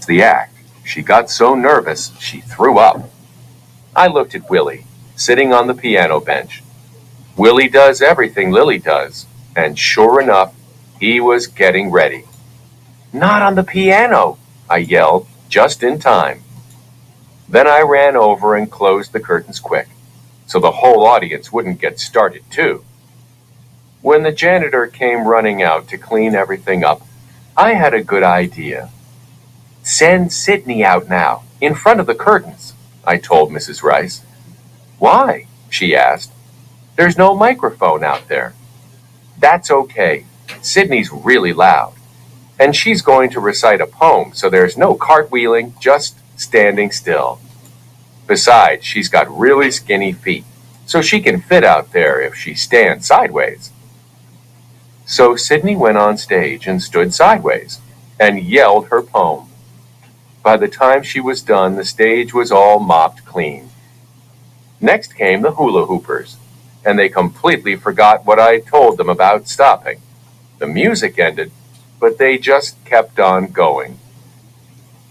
The act. She got so nervous, she threw up. I looked at Willie, sitting on the piano bench. Willie does everything Lily does, and sure enough, he was getting ready. "Not on the piano," I yelled, just in time. Then I ran over and closed the curtains quick, so the whole audience wouldn't get started too. When the janitor came running out to clean everything up, I had a good idea. "Send Sydney out now, in front of the curtains," I told Mrs. Rice. "Why?" she asked. "There's no microphone out there." "That's okay. Sydney's really loud. And she's going to recite a poem, so there's no cartwheeling, just standing still. Besides, she's got really skinny feet, so she can fit out there if she stands sideways." So Sydney went on stage and stood sideways and yelled her poem. By the time she was done, the stage was all mopped clean. Next came the hula hoopers, and they completely forgot what I told them about stopping. The music ended, but they just kept on going.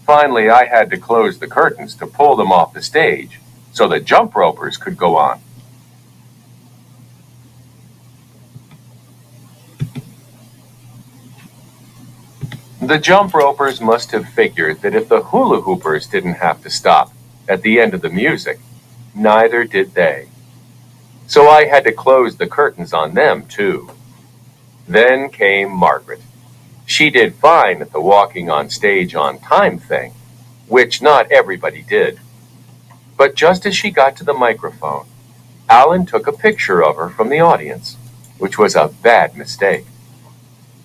Finally, I had to close the curtains to pull them off the stage so the jump ropers could go on. The jump ropers must have figured that if the hula hoopers didn't have to stop at the end of the music, neither did they. So I had to close the curtains on them, too. Then came Margaret. She did fine at the walking on stage on time thing, which not everybody did. But just as she got to the microphone, Alan took a picture of her from the audience, which was a bad mistake.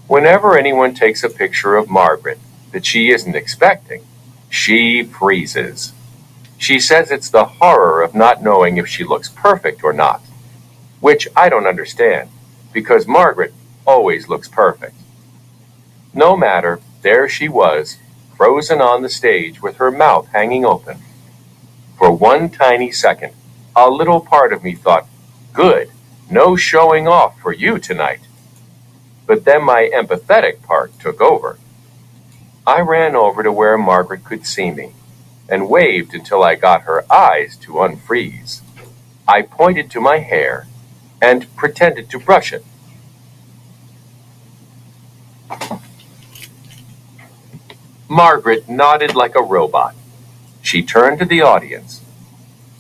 Whenever anyone takes a picture of Margaret that she isn't expecting, she freezes. She says it's the horror of not knowing if she looks perfect or not, which I don't understand, because Margaret always looks perfect. No matter, there she was, frozen on the stage with her mouth hanging open. For one tiny second, a little part of me thought, "Good, no showing off for you tonight." But then my empathetic part took over. I ran over to where Margaret could see me and waved until I got her eyes to unfreeze. I pointed to my hair and pretended to brush it. Margaret nodded like a robot. She turned to the audience.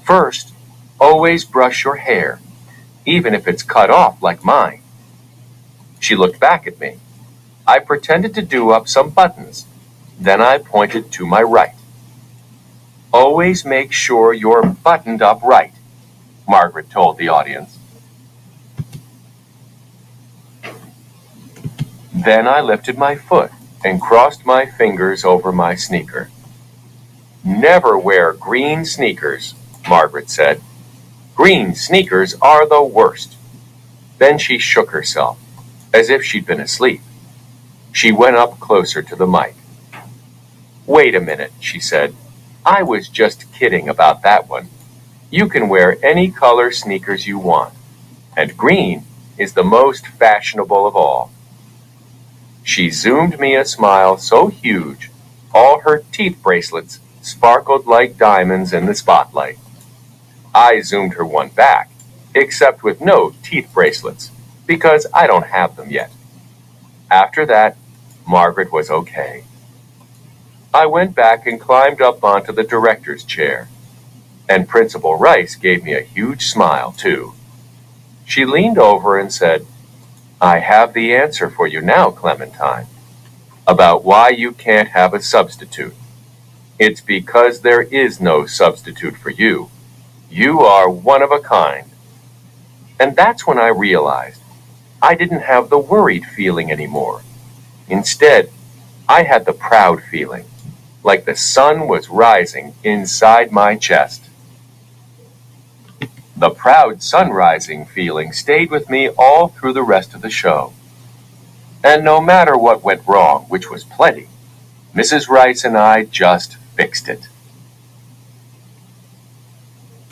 "First, always brush your hair, even if it's cut off like mine." She looked back at me. I pretended to do up some buttons. Then I pointed to my right. "Always make sure you're buttoned up right," Margaret told the audience. Then I lifted my foot and crossed my fingers over my sneaker. "Never wear green sneakers," Margaret said. "Green sneakers are the worst." Then she shook herself, as if she'd been asleep. She went up closer to the mic. "Wait a minute," she said. "I was just kidding about that one. You can wear any color sneakers you want, and green is the most fashionable of all." She zoomed me a smile so huge, all her teeth bracelets sparkled like diamonds in the spotlight. I zoomed her one back, except with no teeth bracelets, because I don't have them yet. After that, Margaret was okay. I went back and climbed up onto the director's chair, and Principal Rice gave me a huge smile, too. She leaned over and said, "I have the answer for you now, Clementine, about why you can't have a substitute. It's because there is no substitute for you. You are one of a kind." And that's when I realized I didn't have the worried feeling anymore. Instead, I had the proud feeling, like the sun was rising inside my chest. The proud sun-rising feeling stayed with me all through the rest of the show. And no matter what went wrong, which was plenty, Mrs. Rice and I just fixed it.